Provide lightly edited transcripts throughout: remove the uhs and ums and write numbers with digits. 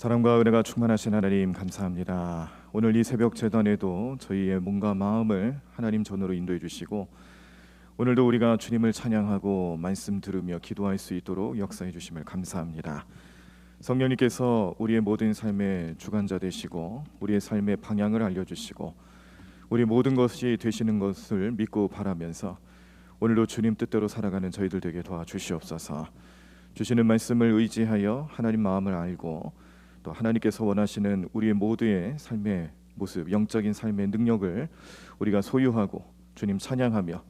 사랑과 은혜가 충만하신 하나님 감사합니다. 오늘 이 새벽 제단에도 저희의 몸과 마음을 하나님 전으로 인도해 주시고 오늘도 우리가 주님을 찬양하고 말씀 들으며 기도할 수 있도록 역사해 주심을 감사합니다. 성령님께서 우리의 모든 삶의 주관자 되시고 우리의 삶의 방향을 알려주시고 우리 모든 것이 되시는 것을 믿고 바라면서 오늘도 주님 뜻대로 살아가는 저희들 되게 도와주시옵소서. 주시는 말씀을 의지하여 하나님 마음을 알고 또 하나님께서 원하시는 우리의 모두의 삶의 모습, 영적인 삶의 능력을 우리가 소유하고 주님 찬양하며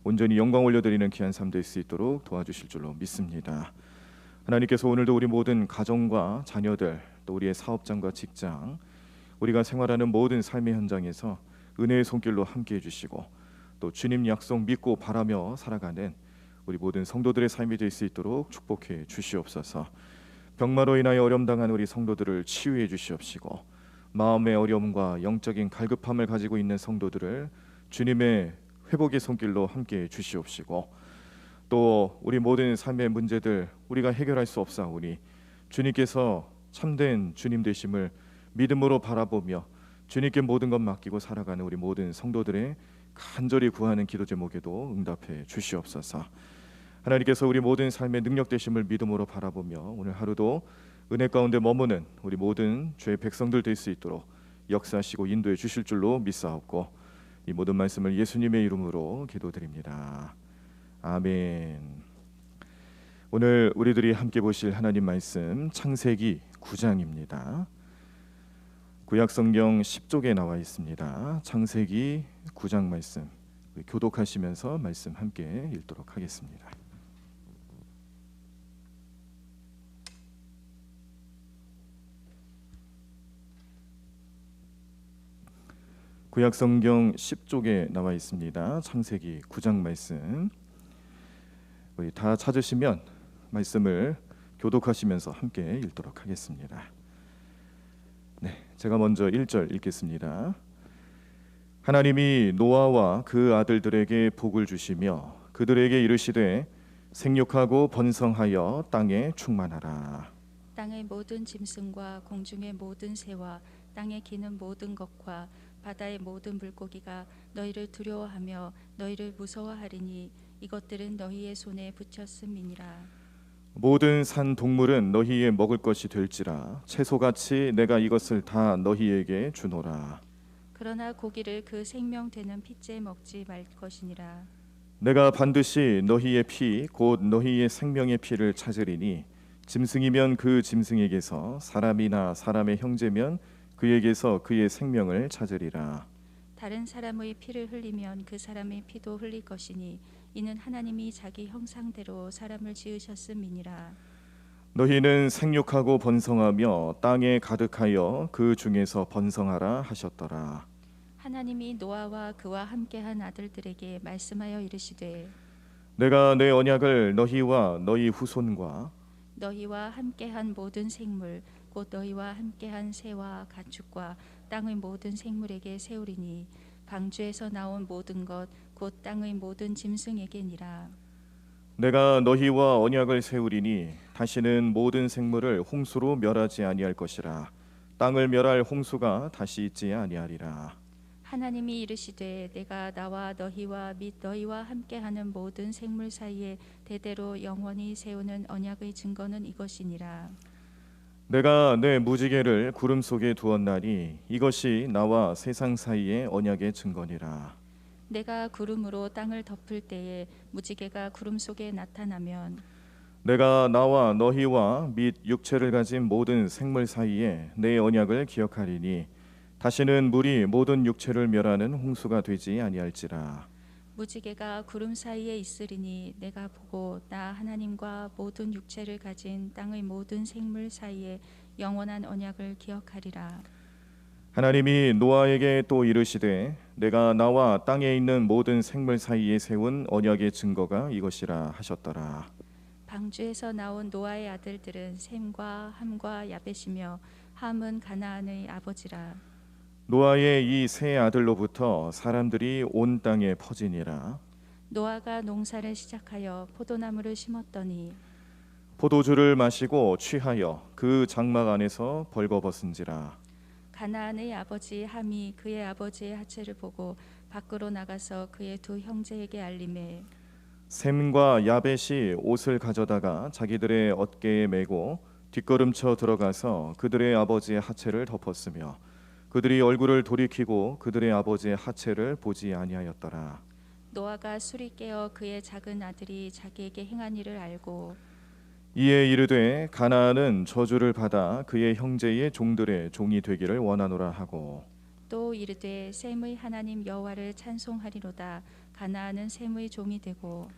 온전히 영광 올려드리는 귀한 삶 될 수 있도록 도와주실 줄로 믿습니다. 하나님께서 오늘도 우리 모든 가정과 자녀들 또 우리의 사업장과 직장 우리가 생활하는 모든 삶의 현장에서 은혜의 손길로 함께해 주시고 또 주님 약속 믿고 바라며 살아가는 우리 모든 성도들의 삶이 될 수 있도록 축복해 주시옵소서. 병마로 인하여 어려움 당한 우리 성도들을 치유해 주시옵시고 마음의 어려움과 영적인 갈급함을 가지고 있는 성도들을 주님의 회복의 손길로 함께해 주시옵시고 또 우리 모든 삶의 문제들 우리가 해결할 수 없사오니 주님께서 참된 주님 되심을 믿음으로 바라보며 주님께 모든 것 맡기고 살아가는 우리 모든 성도들의 간절히 구하는 기도 제목에도 응답해 주시옵소서. 하나님께서 우리 모든 삶의 능력 되심을 믿음으로 바라보며 오늘 하루도 은혜 가운데 머무는 우리 모든 주의 백성들 될 수 있도록 역사하시고 인도해 주실 줄로 믿사옵고 이 모든 말씀을 예수님의 이름으로 기도드립니다. 아멘. 오늘 우리들이 함께 보실 하나님 말씀 창세기 9장입니다. 구약성경 10쪽에 나와 있습니다. 창세기 9장 말씀 교독하시면서 말씀 함께 읽도록 하겠습니다. 구약성경 10쪽에 나와 있습니다. 창세기 9장 말씀 우리 다 찾으시면 말씀을 교독하시면서 함께 읽도록 하겠습니다. 네, 제가 먼저 1절 읽겠습니다. 하나님이 노아와 그 아들들에게 복을 주시며 그들에게 이르시되 생육하고 번성하여 땅에 충만하라. 땅의 모든 짐승과 공중의 모든 새와 땅에 기는 모든 것과 바다의 모든 물고기가 너희를 두려워하며 너희를 무서워하리니 이것들은 너희의 손에 붙였음이니라. 모든 산 동물은 너희의 먹을 것이 될지라 채소같이 내가 이것을 다 너희에게 주노라. 그러나 고기를 그 생명 되는 핏째 먹지 말 것이니라. 내가 반드시 너희의 피 곧 너희의 생명의 피를 찾으리니 짐승이면 그 짐승에게서 사람이나 사람의 형제면 그에게서 그의 생명을 찾으리라. 다른 사람의 피를 흘리면 그 사람의 피도 흘릴 것이니 이는 하나님이 자기 형상대로 사람을 지으셨음이니라. 너희는 생육하고 번성하며 땅에 가득하여 그 중에서 번성하라 하셨더라. 하나님이 노아와 그와 함께한 아들들에게 말씀하여 이르시되 내가 내 언약을 너희와 너희 후손과 너희와 함께한 모든 생물 곧 너희와 함께한 새와 가축과 땅의 모든 생물에게 세우리니 방주에서 나온 모든 것 곧 땅의 모든 짐승에게니라. 내가 너희와 언약을 세우리니 다시는 모든 생물을 홍수로 멸하지 아니할 것이라. 땅을 멸할 홍수가 다시 있지 아니하리라. 하나님이 이르시되 내가 나와 너희와 및 너희와 함께하는 모든 생물 사이에 대대로 영원히 세우는 언약의 증거는 이것이니라. 내가 내 무지개를 구름 속에 두었나니 이것이 나와 세상 사이의 언약의 증거니라. 내가 구름으로 땅을 덮을 때에 무지개가 구름 속에 나타나면 내가 나와 너희와 및 육체를 가진 모든 생물 사이에 내 언약을 기억하리니 다시는 물이 모든 육체를 멸하는 홍수가 되지 아니할지라. 무지개가 구름 사이에 있으리니 내가 보고 나 하나님과 모든 육체를 가진 땅의 모든 생물 사이에 영원한 언약을 기억하리라. 하나님이 노아에게 또 이르시되 내가 나와 땅에 있는 모든 생물 사이에 세운 언약의 증거가 이것이라 하셨더라. 방주에서 나온 노아의 아들들은 셈과 함과 야벳이며 함은 가나안의 아버지라. 노아의 이 세 아들로부터 사람들이 온 땅에 퍼지니라. 노아가 농사를 시작하여 포도나무를 심었더니 포도주를 마시고 취하여 그 장막 안에서 벌거벗은지라. 가나안의 아버지 함이 그의 아버지의 하체를 보고 밖으로 나가서 그의 두 형제에게 알림해 셈과 야벳이 옷을 가져다가 자기들의 어깨에 메고 뒷걸음쳐 들어가서 그들의 아버지의 하체를 덮었으며 그들이 얼굴을 돌이키고 그들의 아버지의 하체를 보지 아니하였더라. 노아가 술이 깨어 그의 작은 아들이 자기에게 행한 일을 알고 이에 이르되 가나안은 저주를 받아 그의 형제의 종들의 종이 되기를 원하노라 하고 또 이르되 셈의 하나님 여호와를 찬송하리로다. 가나안은 셈의 종이 되고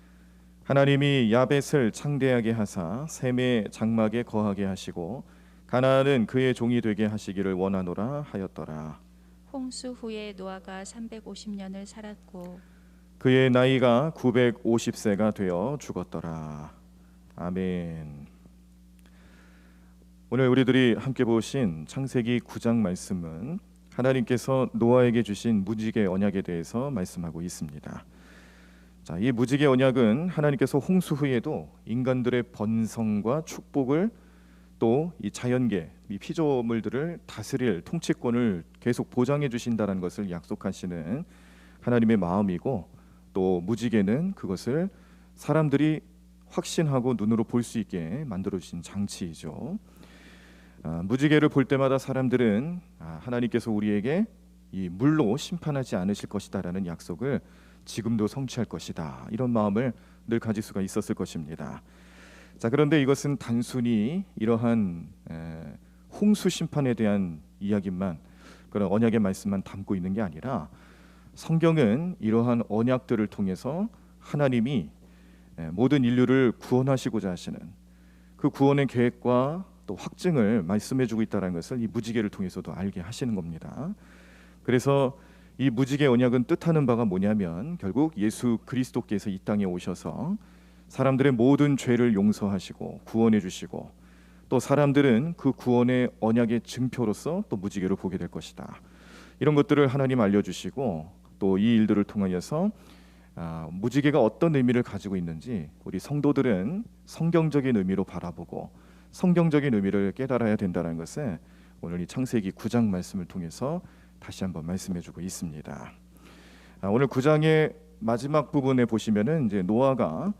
하나님이 야벳을 창대하게 하사 셈의 장막에 거하게 하시고 가나안은 그의 종이 되게 하시기를 원하노라 하였더라. 홍수 후에 노아가 350년을 살았고 그의 나이가 950세가 되어 죽었더라. 아멘. 오늘 우리들이 함께 보신 창세기 9장 말씀은 하나님께서 노아에게 주신 무지개 언약에 대해서 말씀하고 있습니다. 자, 이 무지개 언약은 하나님께서 홍수 후에도 인간들의 번성과 축복을 또 이 자연계, 이 피조물들을 다스릴 통치권을 계속 보장해 주신다는 것을 약속하시는 하나님의 마음이고, 또 무지개는 그것을 사람들이 확신하고 눈으로 볼 수 있게 만들어 주신 장치이죠. 무지개를 볼 때마다 사람들은 하나님께서 우리에게 이 물로 심판하지 않으실 것이다라는 약속을 지금도 성취할 것이다, 이런 마음을 늘 가질 수가 있었을 것입니다. 자, 그런데 이것은 단순히 이러한 홍수 심판에 대한 이야기만, 그런 언약의 말씀만 담고 있는 게 아니라 성경은 이러한 언약들을 통해서 하나님이 모든 인류를 구원하시고자 하시는 그 구원의 계획과 또 확증을 말씀해주고 있다는 것을 이 무지개를 통해서도 알게 하시는 겁니다. 그래서 이 무지개 언약은 뜻하는 바가 뭐냐면, 결국 예수 그리스도께서 이 땅에 오셔서 사람들의 모든 죄를 용서하시고 구원해 주시고, 또 사람들은 그 구원의 언약의 증표로서 또 무지개를 보게 될 것이다, 이런 것들을 하나님 알려주시고, 또 이 일들을 통하여서 무지개가 어떤 의미를 가지고 있는지 우리 성도들은 성경적인 의미로 바라보고 성경적인 의미를 깨달아야 된다는 것을 오늘 이 창세기 9장 말씀을 통해서 다시 한번 말씀해주고 있습니다. 오늘 9장의 마지막 부분에 보시면은 이제 노아가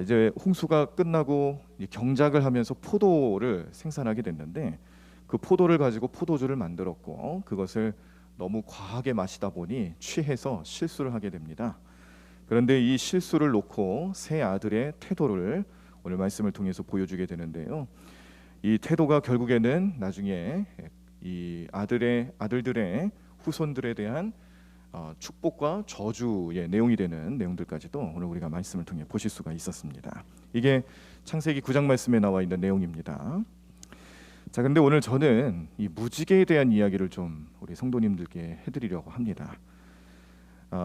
이제 홍수가 끝나고 경작을 하면서 포도를 생산하게 됐는데, 그 포도를 가지고 포도주를 만들었고 그것을 너무 과하게 마시다 보니 취해서 실수를 하게 됩니다. 그런데 이 실수를 놓고 세 아들의 태도를 오늘 말씀을 통해서 보여주게 되는데요. 이 태도가 결국에는 나중에 이 아들들의 후손들에 대한 축복과 저주의 내용이 되는 내용들까지도 오늘 우리가 말씀을 통해 보실 수가 있었습니다. 이게 창세기 9장 말씀에 나와 있는 내용입니다. 자, 근데 오늘 저는 이 무지개에 대한 이야기를 좀 우리 성도님들께 해드리려고 합니다.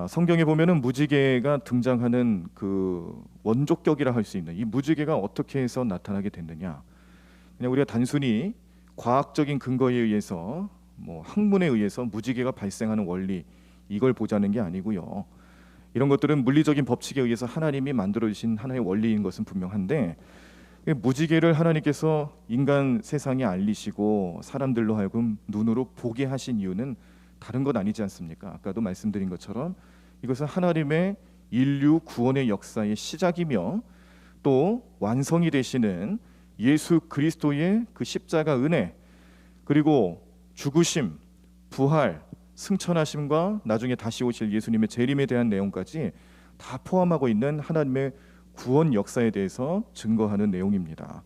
성경에 보면은 무지개가 등장하는 그 원조격이라 할 수 있는 이 무지개가 어떻게 해서 나타나게 됐느냐, 그냥 우리가 단순히 과학적인 근거에 의해서 학문에 의해서 무지개가 발생하는 원리, 이걸 보자는 게 아니고요. 이런 것들은 물리적인 법칙에 의해서 하나님이 만들어 주신 하나의 원리인 것은 분명한데, 무지개를 하나님께서 인간 세상에 알리시고 사람들로 하여금 눈으로 보게 하신 이유는 다른 것 아니지 않습니까? 아까도 말씀드린 것처럼 이것은 하나님의 인류 구원의 역사의 시작이며 또 완성이 되시는 예수 그리스도의 그 십자가 은혜, 그리고 죽으심, 부활, 승천하심과 나중에 다시 오실 예수님의 재림에 대한 내용까지 다 포함하고 있는 하나님의 구원 역사에 대해서 증거하는 내용입니다.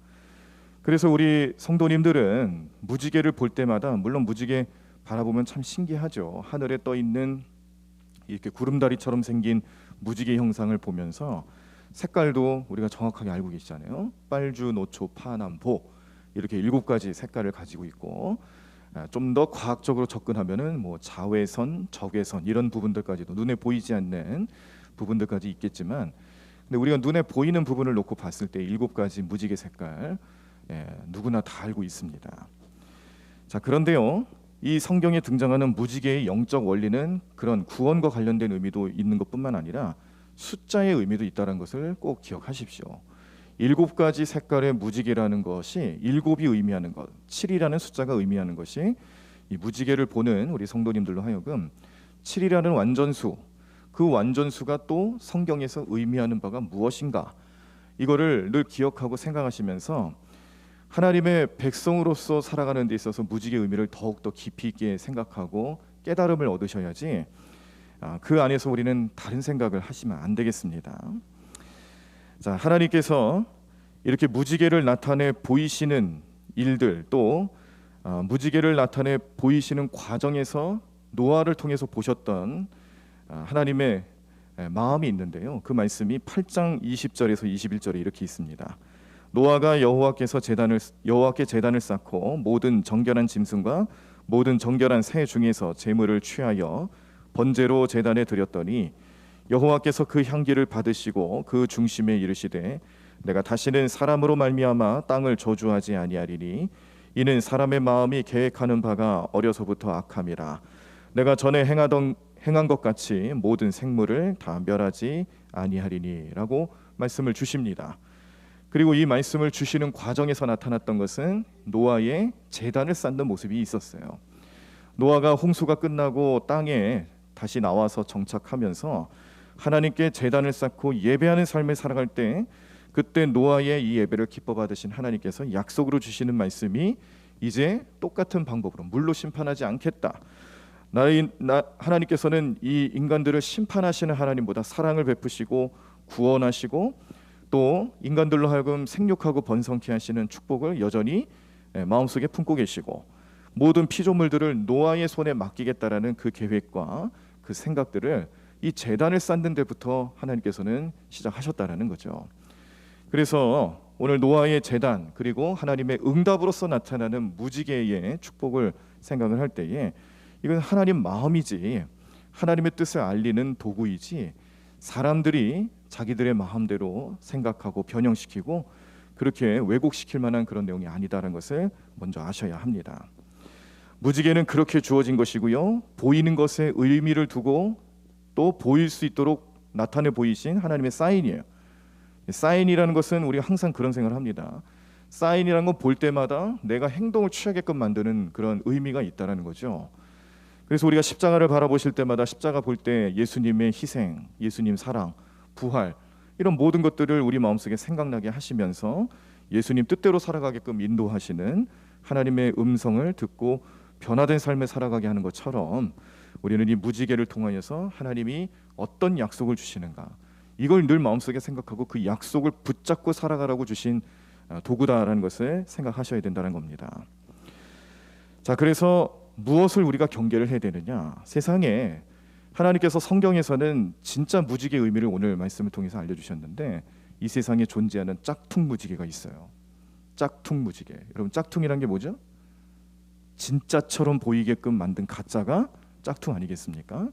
그래서 우리 성도님들은 무지개를 볼 때마다, 물론 무지개 바라보면 참 신기하죠. 하늘에 떠 있는 이렇게 구름다리처럼 생긴 무지개 형상을 보면서 색깔도 우리가 정확하게 알고 계시잖아요. 빨주, 노초, 파남, 보, 이렇게 7가지 색깔을 가지고 있고, 좀 더 과학적으로 접근하면은 자외선, 적외선 이런 부분들까지도 눈에 보이지 않는 부분들까지 있겠지만, 근데 우리가 눈에 보이는 부분을 놓고 봤을 때 7가지 무지개 색깔, 누구나 다 알고 있습니다. 자, 그런데요, 이 성경에 등장하는 무지개의 영적 원리는 그런 구원과 관련된 의미도 있는 것뿐만 아니라 숫자의 의미도 있다는 것을 꼭 기억하십시오. 7가지 색깔의 무지개라는 것이 일곱이 의미하는 것, 7이라는 숫자가 의미하는 것이 이 무지개를 보는 우리 성도님들로 하여금 7이라는 완전수, 그 완전수가 또 성경에서 의미하는 바가 무엇인가, 이거를 늘 기억하고 생각하시면서 하나님의 백성으로서 살아가는 데 있어서 무지개의 의미를 더욱더 깊이 있게 생각하고 깨달음을 얻으셔야지 그 안에서 우리는 다른 생각을 하시면 안 되겠습니다. 자, 하나님께서 이렇게 무지개를 나타내 보이시는 일들, 또 무지개를 나타내 보이시는 과정에서 노아를 통해서 보셨던 하나님의 마음이 있는데요. 그 말씀이 8장 20절에서 21절에 이렇게 있습니다. 노아가 여호와께 제단을 쌓고 모든 정결한 짐승과 모든 정결한 새 중에서 제물을 취하여 번제로 제단에 드렸더니 여호와께서 그 향기를 받으시고 그 중심에 이르시되 내가 다시는 사람으로 말미암아 땅을 저주하지 아니하리니 이는 사람의 마음이 계획하는 바가 어려서부터 악함이라. 내가 전에 행한 것 같이 모든 생물을 다 멸하지 아니하리니라고 말씀을 주십니다. 그리고 이 말씀을 주시는 과정에서 나타났던 것은 노아의 제단을 쌓는 모습이 있었어요. 노아가 홍수가 끝나고 땅에 다시 나와서 정착하면서 하나님께 제단을 쌓고 예배하는 삶을 살아갈 때, 그때 노아의 이 예배를 기뻐 받으신 하나님께서 약속으로 주시는 말씀이 이제 똑같은 방법으로 물로 심판하지 않겠다. 하나님께서는 이 인간들을 심판하시는 하나님보다 사랑을 베푸시고 구원하시고 또 인간들로 하여금 생육하고 번성케 하시는 축복을 여전히 마음속에 품고 계시고 모든 피조물들을 노아의 손에 맡기겠다라는 그 계획과 그 생각들을 이 제단을 쌓는 데부터 하나님께서는 시작하셨다라는 거죠. 그래서 오늘 노아의 제단, 그리고 하나님의 응답으로서 나타나는 무지개의 축복을 생각을 할 때에 이건 하나님 마음이지, 하나님의 뜻을 알리는 도구이지 사람들이 자기들의 마음대로 생각하고 변형시키고 그렇게 왜곡시킬 만한 그런 내용이 아니다라는 것을 먼저 아셔야 합니다. 무지개는 그렇게 주어진 것이고요, 보이는 것에 의미를 두고 또 보일 수 있도록 나타내 보이신 하나님의 사인이에요. 사인이라는 것은 우리가 항상 그런 생각을 합니다. 사인이라는 건 볼 때마다 내가 행동을 취하게끔 만드는 그런 의미가 있다는 거죠. 그래서 우리가 십자가를 바라보실 때마다 십자가 볼 때 예수님의 희생, 예수님 사랑, 부활, 이런 모든 것들을 우리 마음속에 생각나게 하시면서 예수님 뜻대로 살아가게끔 인도하시는 하나님의 음성을 듣고 변화된 삶을 살아가게 하는 것처럼 우리는 이 무지개를 통하여서 하나님이 어떤 약속을 주시는가, 이걸 늘 마음속에 생각하고 그 약속을 붙잡고 살아가라고 주신 도구다라는 것을 생각하셔야 된다는 겁니다. 자, 그래서 무엇을 우리가 경계를 해야 되느냐? 세상에 하나님께서 성경에서는 진짜 무지개의 의미를 오늘 말씀을 통해서 알려주셨는데 이 세상에 존재하는 짝퉁 무지개가 있어요. 짝퉁 무지개. 여러분, 짝퉁이란 게 뭐죠? 진짜처럼 보이게끔 만든 가짜가 짝퉁 아니겠습니까?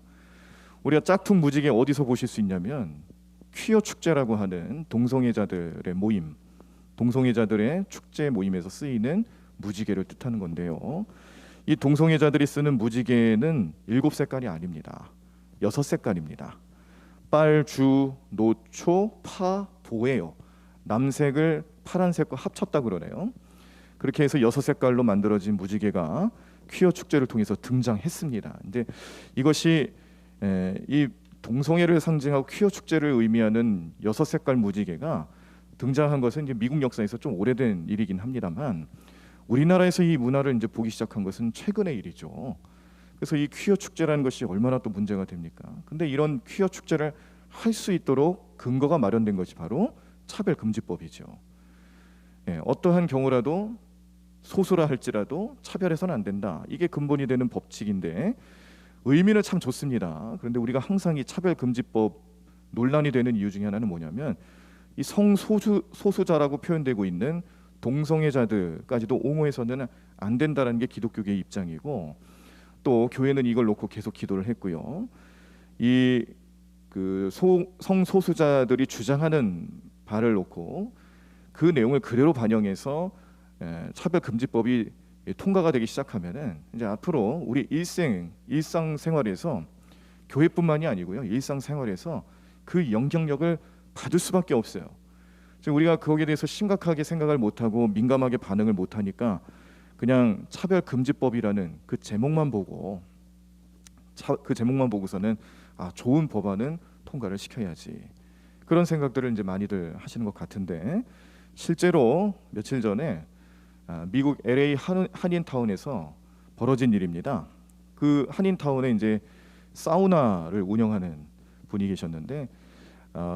우리가 짝퉁 무지개 어디서 보실 수 있냐면 퀴어 축제라고 하는 동성애자들의 모임, 동성애자들의 축제 모임에서 쓰이는 무지개를 뜻하는 건데요. 이 동성애자들이 쓰는 무지개는 7색깔이 아닙니다. 6색깔입니다. 빨, 주, 노초, 파, 보예요. 남색을 파란색과 합쳤다 그러네요. 그렇게 해서 6색깔로 만들어진 무지개가 퀴어 축제를 통해서 등장했습니다. 근데 이것이 이 동성애를 상징하고 퀴어 축제를 의미하는 6색깔 무지개가 등장한 것은 이제 미국 역사에서 좀 오래된 일이긴 합니다만 우리나라에서 이 문화를 이제 보기 시작한 것은 최근의 일이죠. 그래서 이 퀴어 축제라는 것이 얼마나 또 문제가 됩니까? 근데 이런 퀴어 축제를 할 수 있도록 근거가 마련된 것이 바로 차별금지법이죠. 어떠한 경우라도 소수라 할지라도 차별해서는 안 된다. 이게 근본이 되는 법칙인데 의미는 참 좋습니다. 그런데 우리가 항상 이 차별금지법 논란이 되는 이유 중에 하나는 뭐냐면 이 성소수자라고 표현되고 있는 동성애자들까지도 옹호해서는 안 된다라는 게 기독교계의 입장이고 또 교회는 이걸 놓고 계속 기도를 했고요. 이 그 성소수자들이 주장하는 바를 놓고 그 내용을 그대로 반영해서 차별금지법이 통과가 되기 시작하면은 이제 앞으로 우리 일상생활에서 교회뿐만이 아니고요, 일상생활에서 그 영향력을 받을 수밖에 없어요. 지금 우리가 거기에 대해서 심각하게 생각을 못하고 민감하게 반응을 못하니까 그냥 차별금지법이라는 그 제목만 보고 그 제목만 보고서는 좋은 법안은 통과를 시켜야지, 그런 생각들을 이제 많이들 하시는 것 같은데, 실제로 며칠 전에 미국 LA 한인타운에서 벌어진 일입니다. 그 한인타운에 이제 사우나를 운영하는 분이 계셨는데,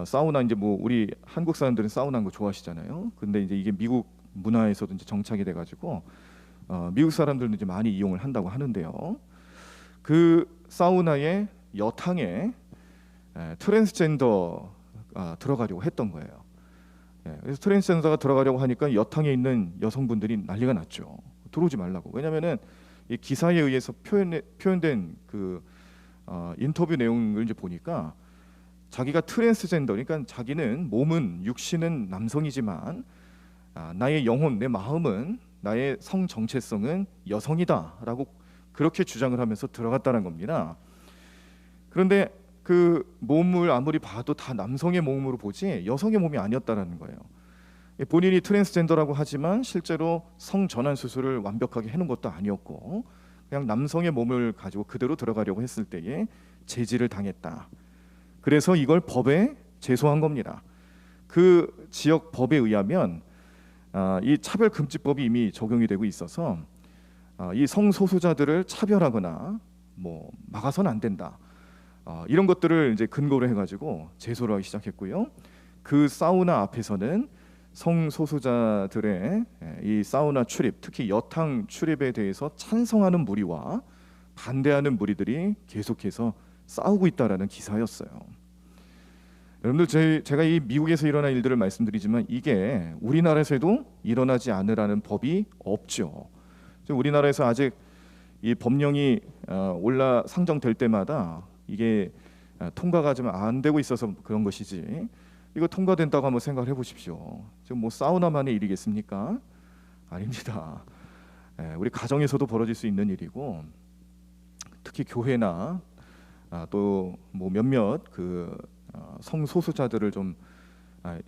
사우나 이제 뭐 우리 한국 사람들은 사우나인 거 좋아하시잖아요. 근데 이제 이게 미국 문화에서도 이제 정착이 돼가지고 미국 사람들도 이제 많이 이용을 한다고 하는데요. 그 사우나의 여탕에 트랜스젠더가 들어가려고 했던 거예요. 그래서 트랜스젠더가 들어가려고 하니까 여탕에 있는 여성분들이 난리가 났죠. 들어오지 말라고. 왜냐하면은 이 기사에 의해서 표현된 그 인터뷰 내용을 이제 보니까 자기가 트랜스젠더, 그러니까 자기는 몸은 육신은 남성이지만 나의 영혼, 내 마음은, 나의 성 정체성은 여성이다라고 그렇게 주장을 하면서 들어갔다는 겁니다. 그런데 그 몸을 아무리 봐도 다 남성의 몸으로 보지 여성의 몸이 아니었다라는 거예요. 본인이 트랜스젠더라고 하지만 실제로 성전환 수술을 완벽하게 해놓은 것도 아니었고 그냥 남성의 몸을 가지고 그대로 들어가려고 했을 때에 제지를 당했다. 그래서 이걸 법에 제소한 겁니다. 그 지역 법에 의하면 이 차별금지법이 이미 적용이 되고 있어서 이 성소수자들을 차별하거나 뭐 막아서는 안 된다. 이런 것들을 이제 근거로 해가지고 제소를 하기 시작했고요. 그 사우나 앞에서는 성소수자들의 이 사우나 출입, 특히 여탕 출입에 대해서 찬성하는 무리와 반대하는 무리들이 계속해서 싸우고 있다라는 기사였어요. 여러분들, 제가 이 미국에서 일어난 일들을 말씀드리지만 이게 우리나라에서도 일어나지 않으라는 법이 없죠. 우리나라에서 아직 이 법령이 올라 상정될 때마다 이게 통과가 좀 안 되고 있어서 그런 것이지, 이거 통과된다고 한번 생각을 해보십시오. 지금 뭐 사우나만의 일이겠습니까? 아닙니다. 우리 가정에서도 벌어질 수 있는 일이고, 특히 교회나 또 뭐 몇몇 그 성소수자들을 좀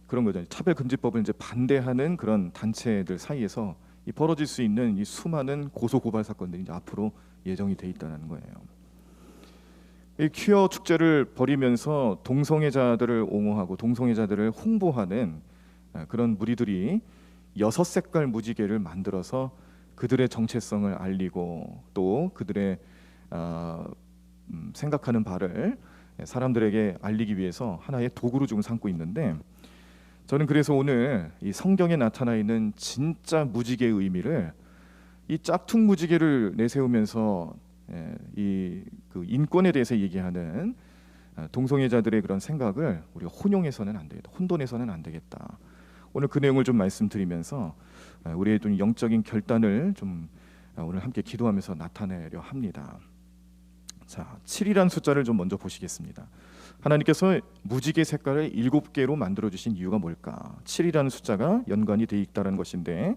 그런 거죠. 차별금지법을 이제 반대하는 그런 단체들 사이에서 이 벌어질 수 있는 이 수많은 고소 고발 사건들이 이제 앞으로 예정이 돼 있다는 거예요. 이 퀴어 축제를 벌이면서 동성애자들을 옹호하고 동성애자들을 홍보하는 그런 무리들이 6색깔 무지개를 만들어서 그들의 정체성을 알리고 또 그들의 생각하는 바를 사람들에게 알리기 위해서 하나의 도구로 좀 삼고 있는데, 저는 그래서 오늘 이 성경에 나타나 있는 진짜 무지개의 의미를, 이 짝퉁 무지개를 내세우면서 이 그 인권에 대해서 얘기하는 동성애자들의 그런 생각을 우리가 혼용해서는 안 되겠다, 혼돈해서는 안 되겠다. 오늘 그 내용을 좀 말씀드리면서 우리의 좀 영적인 결단을 좀 오늘 함께 기도하면서 나타내려 합니다. 자, 7이라는 숫자를 좀 먼저 보시겠습니다. 하나님께서 무지개 색깔을 7개로 만들어 주신 이유가 뭘까? 7이라는 숫자가 연관이 돼 있다는 것인데,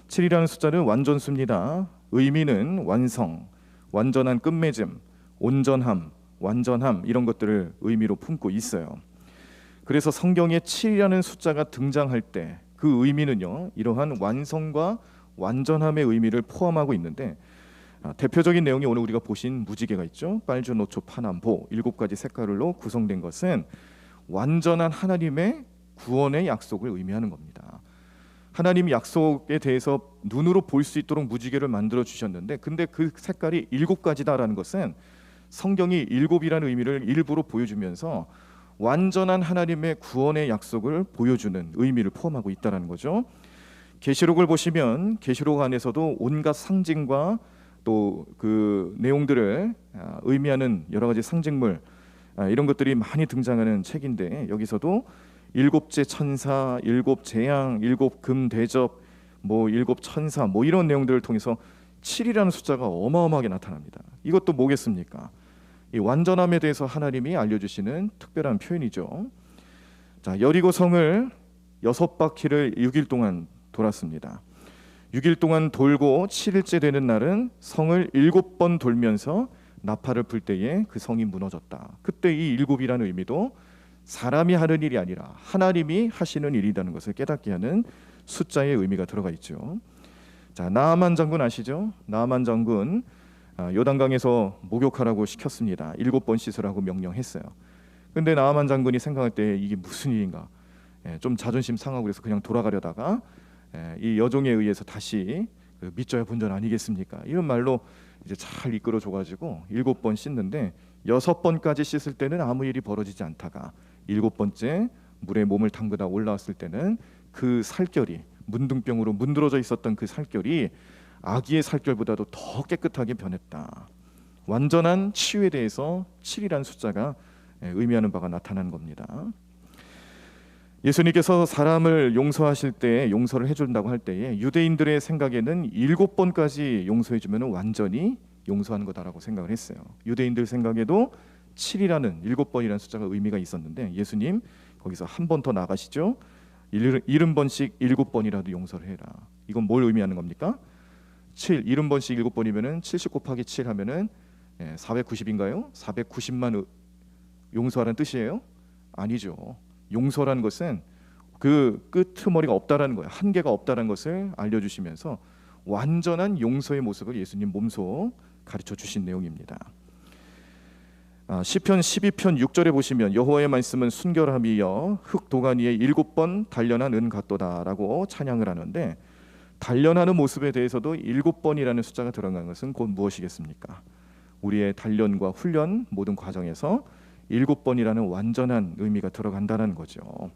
7이라는 숫자는 완전수입니다. 의미는 완성, 완전한 끝맺음, 온전함, 완전함, 이런 것들을 의미로 품고 있어요. 그래서 성경에 7이라는 숫자가 등장할 때 그 의미는요, 이러한 완성과 완전함의 의미를 포함하고 있는데, 대표적인 내용이 오늘 우리가 보신 무지개가 있죠. 빨주, 노초, 파남보 7가지 색깔로 구성된 것은 완전한 하나님의 구원의 약속을 의미하는 겁니다. 하나님 약속에 대해서 눈으로 볼 수 있도록 무지개를 만들어 주셨는데, 근데 그 색깔이 7가지다라는 것은 성경이 7이라는 의미를 일부러 보여주면서 완전한 하나님의 구원의 약속을 보여주는 의미를 포함하고 있다는 거죠. 계시록을 보시면 계시록 안에서도 온갖 상징과 또 그 내용들을 의미하는 여러 가지 상징물, 이런 것들이 많이 등장하는 책인데, 여기서도 7째 천사, 7재앙, 7금 대접, 뭐 7천사, 뭐 이런 내용들을 통해서 7이라는 숫자가 어마어마하게 나타납니다. 이것도 뭐겠습니까? 이 완전함에 대해서 하나님이 알려주시는 특별한 표현이죠. 자, 여리고 성을 6바퀴를 6일 동안 돌았습니다. 6일 동안 돌고 7일째 되는 날은 성을 7번 돌면서 나팔을 불 때에 그 성이 무너졌다. 그때 이 7이라는 의미도 사람이 하는 일이 아니라 하나님이 하시는 일이라는 것을 깨닫게 하는 숫자의 의미가 들어가 있죠. 자, 나아만 장군 아시죠? 나아만 장군 요단강에서 목욕하라고 시켰습니다. 7번 씻으라고 명령했어요. 근데 나아만 장군이 생각할 때 이게 무슨 일인가? 좀 자존심 상하고 그래서 그냥 돌아가려다가 이 여종에 의해서 다시 그 믿져야 본전 아니겠습니까? 이런 말로 이제 잘 이끌어 줘가지고 7번 씻는데 6번까지 씻을 때는 아무 일이 벌어지지 않다가 7번째 물에 몸을 담그다 올라왔을 때는 그 살결이 문둥병으로 문드러져 있었던 그 살결이 아기의 살결보다도 더 깨끗하게 변했다. 완전한 치유에 대해서 7이라는 숫자가 의미하는 바가 나타나는 겁니다. 예수님께서 사람을 용서하실 때 용서를 해준다고 할 때에 유대인들의 생각에는 7번까지 용서해주면 완전히 용서하는 거다라고 생각을 했어요. 유대인들 생각에도 7이라는 7번이라는 숫자가 의미가 있었는데 예수님 거기서 한 번 더 나가시죠. 70번씩 7번이라도 용서를 해라. 이건 뭘 의미하는 겁니까? 7, 70번씩 7번이면은 70 곱하기 7 하면은 490인가요? 490만 용서하라는 뜻이에요? 아니죠. 용서라는 것은 그 끄트머리가 없다라는 거예요. 한계가 없다라는 것을 알려주시면서 완전한 용서의 모습을 예수님 몸소 가르쳐 주신 내용입니다. 시편 12편 6절에 보시면 여호와의 말씀은 순결함이여 흙 도가니에 7번 단련한 은 같도다라고 찬양을 하는데 단련하는 모습에 대해서도 7번이라는 숫자가 들어간 것은 곧 무엇이겠습니까? 우리의 단련과 훈련 모든 과정에서 7번이라는 완전한 의미가 들어간다는 거죠.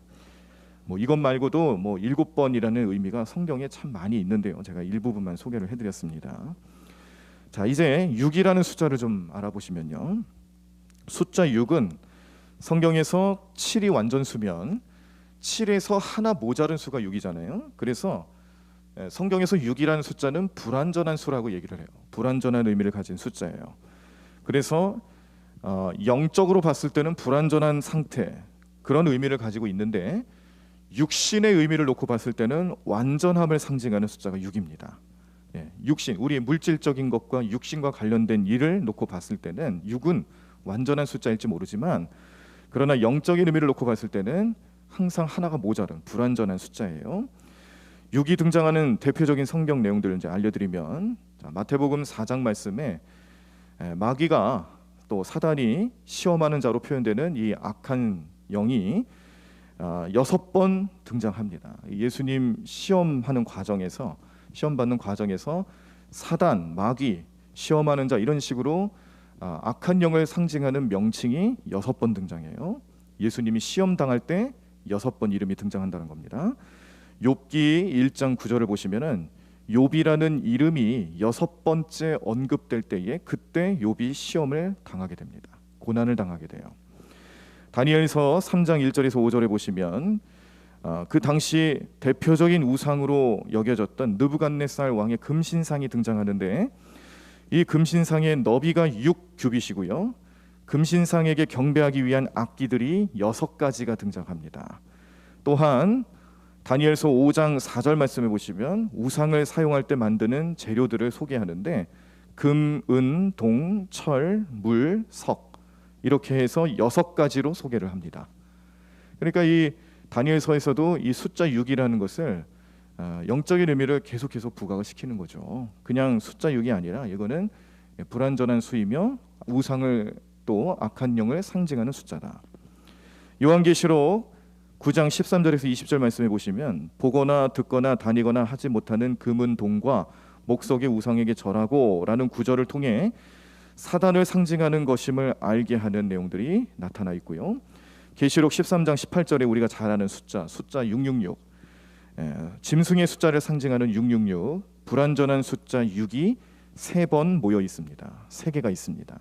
이것 말고도 7번이라는 의미가 성경에 참 많이 있는데요. 제가 일부분만 소개를 해드렸습니다. 자, 이제 6이라는 숫자를 좀 알아보시면요. 숫자 6은 성경에서 7이 완전수면 7에서 하나 모자른 수가 6이잖아요. 그래서 성경에서 6이라는 숫자는 불완전한 수라고 얘기를 해요. 불완전한 의미를 가진 숫자예요. 그래서 영적으로 봤을 때는 불완전한 상태 그런 의미를 가지고 있는데 육신의 의미를 놓고 봤을 때는 완전함을 상징하는 숫자가 6입니다. 육신, 우리의 물질적인 것과 육신과 관련된 일을 놓고 봤을 때는 6은 완전한 숫자일지 모르지만 그러나 영적인 의미를 놓고 봤을 때는 항상 하나가 모자른 불완전한 숫자예요. 6이 등장하는 대표적인 성경 내용들을 이제 알려드리면 마태복음 4장 말씀에 마귀가 또 사단이 시험하는 자로 표현되는 이 악한 영이 6번 등장합니다. 예수님 시험하는 과정에서 시험 받는 과정에서 사단, 마귀, 시험하는 자 이런 식으로 악한 영을 상징하는 명칭이 6번 등장해요. 예수님이 시험 당할 때 6번 이름이 등장한다는 겁니다. 욥기 1장 9절을 보시면은 욥이라는 이름이 6번째 언급될 때에 그때 욥이 시험을 당하게 됩니다. 고난을 당하게 돼요. 다니엘서 3장 1절에서 5절에 보시면 그 당시 대표적인 우상으로 여겨졌던 느부갓네살 왕의 금신상이 등장하는데 이 금신상의 너비가 6규빗이고요. 금신상에게 경배하기 위한 악기들이 6가지가 등장합니다. 또한 다니엘서 5장 4절 말씀해 보시면 우상을 사용할 때 만드는 재료들을 소개하는데 금, 은, 동, 철, 물, 석 이렇게 해서 6가지로 소개를 합니다. 그러니까 이 다니엘서에서도 이 숫자 6이라는 것을 영적인 의미를 계속해서 부각을 시키는 거죠. 그냥 숫자 6이 아니라 이거는 불완전한 수이며 우상을 또 악한 영을 상징하는 숫자다. 요한계시록 9장 13절에서 20절 말씀해 보시면 보거나 듣거나 다니거나 하지 못하는 금은 동과 목석의 우상에게 절하고 라는 구절을 통해 사단을 상징하는 것임을 알게 하는 내용들이 나타나 있고요. 계시록 13장 18절에 우리가 잘 아는 숫자 666 짐승의 숫자를 상징하는 666 불완전한 숫자 6이 3번 모여 있습니다. 3개가 있습니다.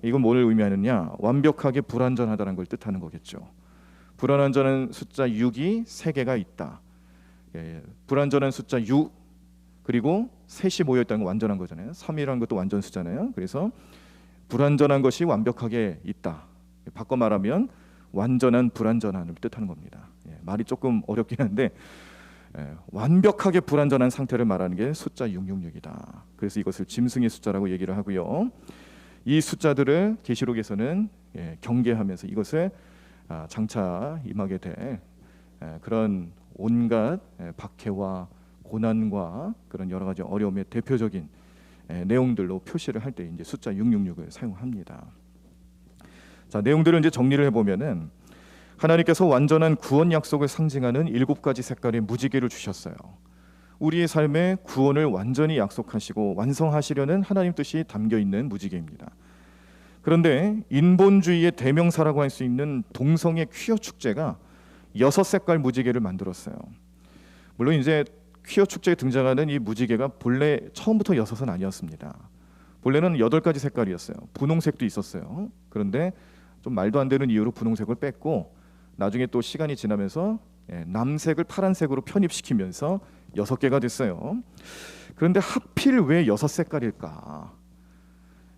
이건 뭘 의미하느냐? 완벽하게 불완전하다는 걸 뜻하는 거겠죠. 불완전한 숫자 6이 3개가 있다. 불완전한 숫자 6 그리고 셋이 모여 있다는 건 완전한 거잖아요. 3이라는 것도 완전 숫자네요. 그래서 불완전한 것이 완벽하게 있다. 바꿔 말하면 완전한 불완전함을 뜻하는 겁니다. 말이 조금 어렵긴 한데 완벽하게 불완전한 상태를 말하는 게 숫자 666이다. 그래서 이것을 짐승의 숫자라고 얘기를 하고요. 이 숫자들을 계시록에서는 경계하면서 이것을 장차 임하게 될 그런 온갖 박해와 고난과 그런 여러 가지 어려움의 대표적인 내용들로 표시를 할 때 이제 숫자 666을 사용합니다. 자, 내용들을 이제 정리를 해보면은 하나님께서 완전한 구원 약속을 상징하는 7가지 색깔의 무지개를 주셨어요. 우리의 삶에 구원을 완전히 약속하시고 완성하시려는 하나님 뜻이 담겨 있는 무지개입니다. 그런데 인본주의의 대명사라고 할 수 있는 동성애 퀴어 축제가 6색깔 무지개를 만들었어요. 물론 이제 퀴어 축제에 등장하는 이 무지개가 본래 처음부터 6은 아니었습니다. 본래는 8가지 색깔이었어요. 분홍색도 있었어요. 그런데 좀 말도 안 되는 이유로 분홍색을 뺐고 나중에 또 시간이 지나면서 남색을 파란색으로 편입시키면서 6개가 됐어요. 그런데 하필 왜 6색깔일까?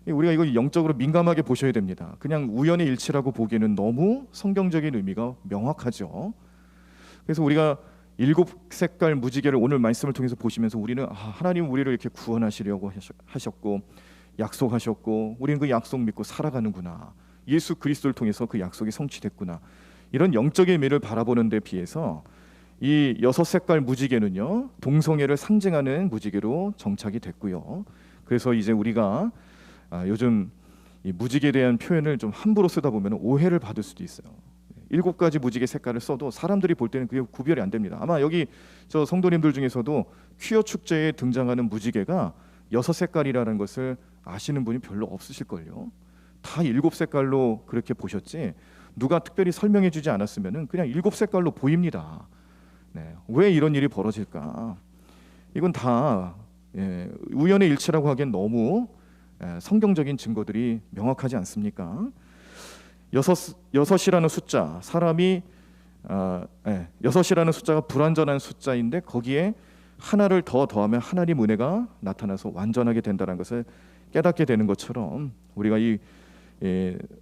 우리가 이거 영적으로 민감하게 보셔야 됩니다. 그냥 우연의 일치라고 보기에는 너무 성경적인 의미가 명확하죠. 그래서 우리가 7색깔 무지개를 오늘 말씀을 통해서 보시면서 우리는 하나님 우리를 이렇게 구원하시려고 하셨고 약속하셨고 우리는 그 약속 믿고 살아가는구나. 예수 그리스도를 통해서 그 약속이 성취됐구나. 이런 영적인 의미를 바라보는 데 비해서 이 6색깔 무지개는요, 동성애를 상징하는 무지개로 정착이 됐고요. 그래서 이제 우리가 요즘 이 무지개에 대한 표현을 좀 함부로 쓰다 보면 오해를 받을 수도 있어요. 7가지 무지개 색깔을 써도 사람들이 볼 때는 그게 구별이 안 됩니다. 아마 여기 저 성도님들 중에서도 퀴어 축제에 등장하는 무지개가 6색깔이라는 것을 아시는 분이 별로 없으실걸요. 다 7색깔로 그렇게 보셨지 누가 특별히 설명해 주지 않았으면 그냥 7색깔로 보입니다. 왜 이런 일이 벌어질까? 이건 다 우연의 일치라고 하기엔 너무 성경적인 증거들이 명확하지 않습니까? 6이라는 숫자, 사람이 6이라는 숫자가 불완전한 숫자인데 거기에 하나를 더 더하면 하나님 은혜가 나타나서 완전하게 된다는 것을 깨닫게 되는 것처럼 우리가 이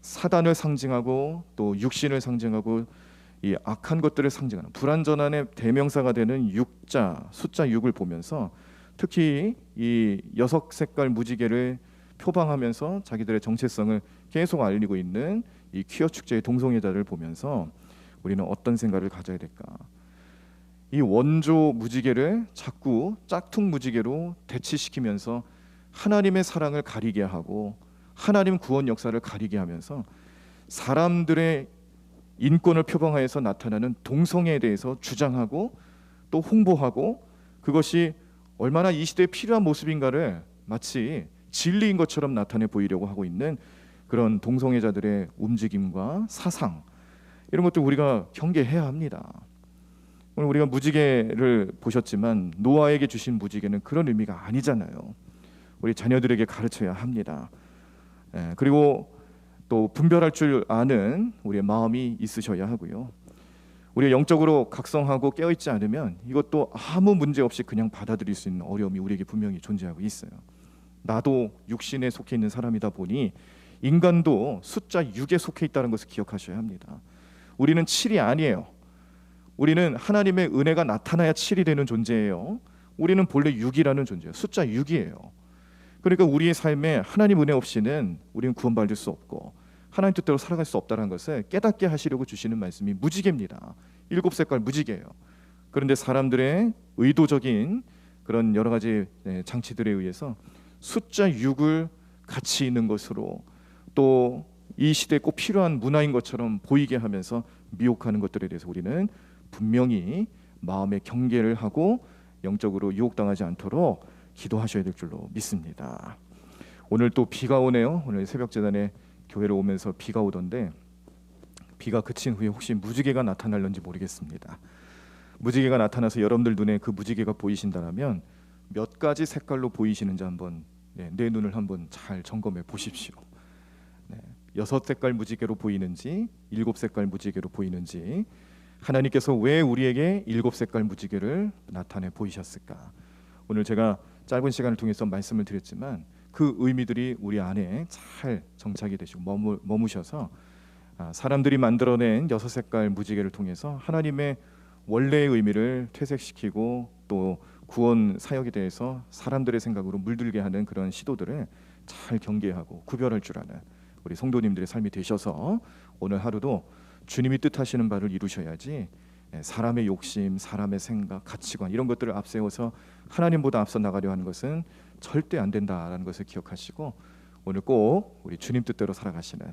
사단을 상징하고 또 육신을 상징하고 이 악한 것들을 상징하는 불완전한의 대명사가 되는 육자, 숫자 6을 보면서 특히 이 6색깔 무지개를 표방하면서 자기들의 정체성을 계속 알리고 있는 이 퀴어 축제의 동성애자를 보면서 우리는 어떤 생각을 가져야 될까? 이 원조 무지개를 자꾸 짝퉁 무지개로 대치시키면서 하나님의 사랑을 가리게 하고 하나님 구원 역사를 가리게 하면서 사람들의 인권을 표방하여서 나타나는 동성애에 대해서 주장하고 또 홍보하고 그것이 얼마나 이 시대에 필요한 모습인가를 마치 진리인 것처럼 나타내 보이려고 하고 있는 그런 동성애자들의 움직임과 사상 이런 것도 우리가 경계해야 합니다. 오늘 우리가 무지개를 보셨지만 노아에게 주신 무지개는 그런 의미가 아니잖아요. 우리 자녀들에게 가르쳐야 합니다. 그리고 또 분별할 줄 아는 우리의 마음이 있으셔야 하고요. 우리가 영적으로 각성하고 깨어있지 않으면 이것도 아무 문제 없이 그냥 받아들일 수 있는 어려움이 우리에게 분명히 존재하고 있어요. 나도 육신에 속해 있는 사람이다 보니 인간도 숫자 6에 속해 있다는 것을 기억하셔야 합니다. 우리는 7이 아니에요. 우리는 하나님의 은혜가 나타나야 7이 되는 존재예요. 우리는 본래 6이라는 존재예요. 숫자 6이에요. 그러니까 우리의 삶에 하나님 은혜 없이는 우리는 구원받을 수 없고 하나님 뜻대로 살아갈 수 없다는 것을 깨닫게 하시려고 주시는 말씀이 무지개입니다. 7색깔 무지개예요. 그런데 사람들의 의도적인 그런 여러 가지 장치들에 의해서 숫자 6을 가치 있는 것으로 또 이 시대에 꼭 필요한 문화인 것처럼 보이게 하면서 미혹하는 것들에 대해서 우리는 분명히 마음의 경계를 하고 영적으로 유혹당하지 않도록 기도하셔야 될 줄로 믿습니다. 오늘 또 비가 오네요. 오늘 새벽 제단에 교회를 오면서 비가 오던데 비가 그친 후에 혹시 무지개가 나타날는지 모르겠습니다. 무지개가 나타나서 여러분들 눈에 그 무지개가 보이신다면 몇 가지 색깔로 보이시는지 한번 내 눈을 한번 잘 점검해 보십시오. 6색깔 무지개로 보이는지 7색깔 무지개로 보이는지 하나님께서 왜 우리에게 7색깔 무지개를 나타내 보이셨을까? 오늘 제가 짧은 시간을 통해서 말씀을 드렸지만 그 의미들이 우리 안에 잘 정착이 되시고 머무셔서 사람들이 만들어낸 6색깔 무지개를 통해서 하나님의 원래의 의미를 퇴색시키고 또 구원 사역에 대해서 사람들의 생각으로 물들게 하는 그런 시도들을 잘 경계하고 구별할 줄 아는 우리 성도님들의 삶이 되셔서 오늘 하루도 주님이 뜻하시는 바를 이루셔야지 사람의 욕심, 사람의 생각, 가치관 이런 것들을 앞세워서 하나님보다 앞서 나가려 하는 것은 절대 안 된다라는 것을 기억하시고 오늘 꼭 우리 주님 뜻대로 살아가시는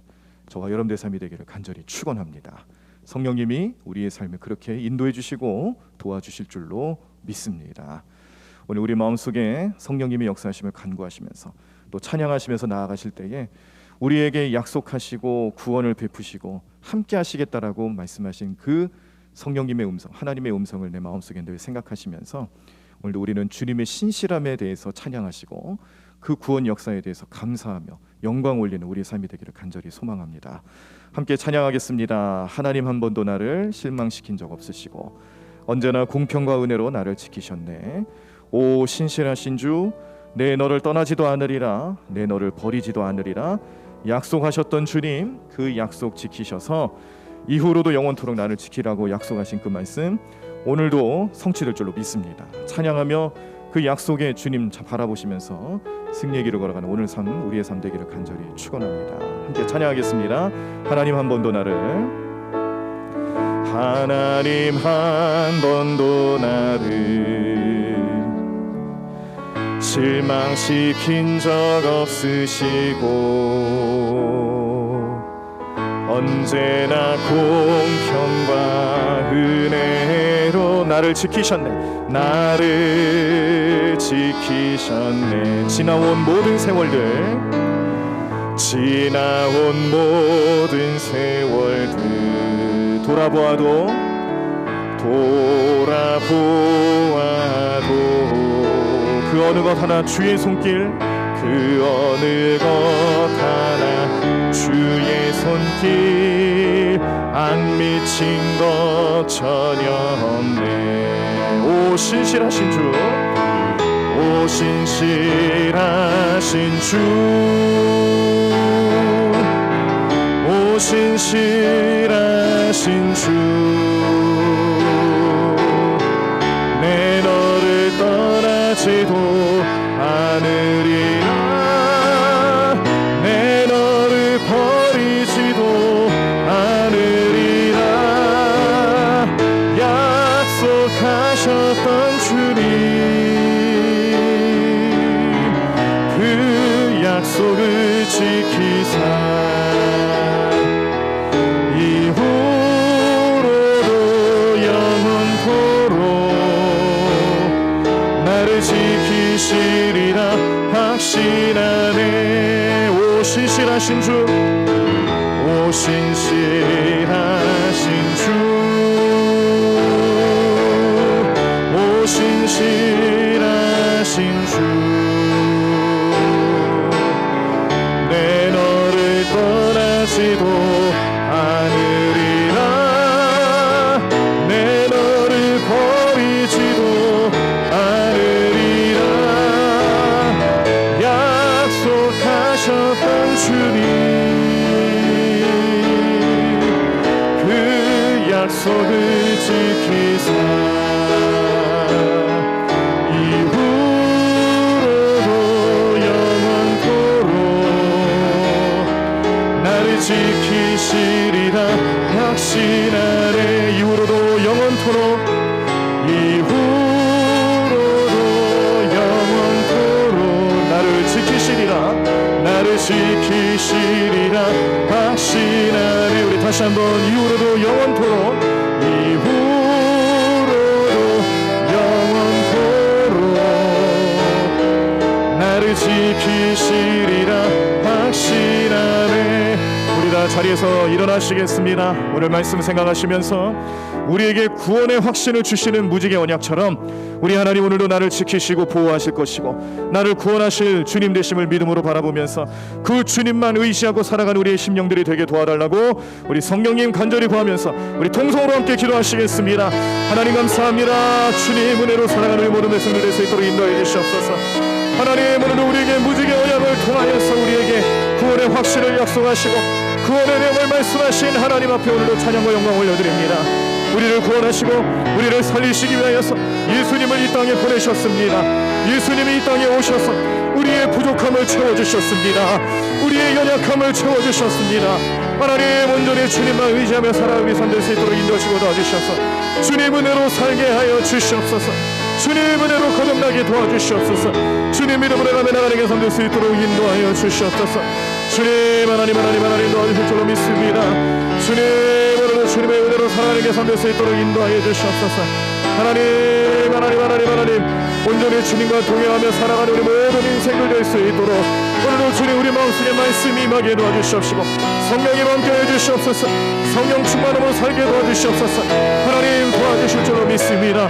저와 여러분들의 삶이 되기를 간절히 축원합니다. 성령님이 우리의 삶을 그렇게 인도해 주시고 도와주실 줄로 믿습니다. 오늘 우리 마음속에 성령님의 역사하심을 간구하시면서 또 찬양하시면서 나아가실 때에 우리에게 약속하시고 구원을 베푸시고 함께 하시겠다라고 말씀하신 그 성령님의 음성, 하나님의 음성을 내 마음속에 늘 생각하시면서 오늘도 우리는 주님의 신실함에 대해서 찬양하시고 그 구원 역사에 대해서 감사하며 영광 올리는 우리의 삶이 되기를 간절히 소망합니다. 함께 찬양하겠습니다. 하나님 한 번도 나를 실망시킨 적 없으시고 언제나 공평과 은혜로 나를 지키셨네. 오 신실하신 주, 내 너를 떠나지도 않으리라, 내 너를 버리지도 않으리라. 약속하셨던 주님, 그 약속 지키셔서 이후로도 영원토록 나를 지키라고 약속하신 그 말씀 오늘도 성취될 줄로 믿습니다. 찬양하며 그 약속의 주님 바라보시면서 승리의 길을 걸어가는 오늘 삶, 우리의 삶 되기를 간절히 축원합니다. 함께 찬양하겠습니다. 하나님 한 번도 나를, 하나님 한 번도 나를 실망시킨 적 없으시고 언제나 공평과 은혜로 나를 지키셨네. 나를 지키셨네. 지나온 모든 세월들, 지나온 모든 세월들 돌아보아도 그 어느 것 하나 주의 손길, 그 어느 것 하나 주의 손길 안 미친 것 전혀 없네. 오 신실하신 주, 오 신실하신 주, 오 신실하신 주, 내 너를 떠나지도 않으리라, 내 너를 버리지도 않으리라. 약속하셨던 주님, 그 약속을 지키사 이후로도 영원토록 나를 지키시리라 확신하네. 오 신실하신 주, 오 신실하신 주, 오 신실하신 주, 내 너를 떠나지도 않으리라, 내 너를 버리지도 않으리라. 약속하셨던 주님, 그 약속을 지키사 이후로도 영원토록 나를 지키시리라 확신하네. 이후로도 영원토록, 이후로도 영원토록 나를 지키시리라, 나를 지키시리라 확신하네. 우리 다시 한번 이후로도 영원토록, 이후로도 영원토록 나를 지키시리라 확신하네. 우리 다 자리에서 일어나시겠습니다. 오늘 말씀 생각하시면서 우리에게 구원의 확신을 주시는 무지개 언약처럼 우리 하나님 오늘도 나를 지키시고 보호하실 것이고 나를 구원하실 주님 되심을 믿음으로 바라보면서 그 주님만 의지하고 살아가는 우리의 심령들이 되게 도와달라고 우리 성령님 간절히 구하면서 우리 통성으로 함께 기도하시겠습니다. 하나님 감사합니다. 주님 은혜로 살아가는 우리 모든 백성들 될 수 있도록 인도해 주시옵소서. 하나님 오늘도 우리에게 무지개 언약을 통하여서 우리에게 구원의 확신을 약속하시고 구원의 내용을 말씀하신 하나님 앞에 오늘도 찬양과 영광 올려드립니다. 우리를 구원하시고 우리를 살리시기 위하여서 예수님을 이 땅에 보내셨습니다. 예수님이 이 땅에 오셔서 우리의 부족함을 채워주셨습니다. 우리의 연약함을 채워주셨습니다. 하나님 온전히 주님만 의지하며 살아가기 선될 수 있도록 인도하시고 도와주셔서 주님 은혜로 살게 하여 주시옵소서. 주님 은혜로 거듭나게 도와주시옵소서. 주님 믿음으로 가며 나가게 선될 수 있도록 인도하여 주시옵소서. 주님 하나님 도와주실 줄로 믿습니다. 주님 오늘도 주님의 은혜로 살아가게 선될 수 있도록 인도하여 주시옵소서. 하나님 온전히 주님과 동행하며 살아가는 우리 모든 인생들 될 수 있도록 오늘도 주님 우리 마음속에 말씀이 임하게 도와주시옵시고 성령이 함께해 주시옵소서. 성령 충만함으로 살게 도와주시옵소서. 하나님 도와주실 줄로 믿습니다.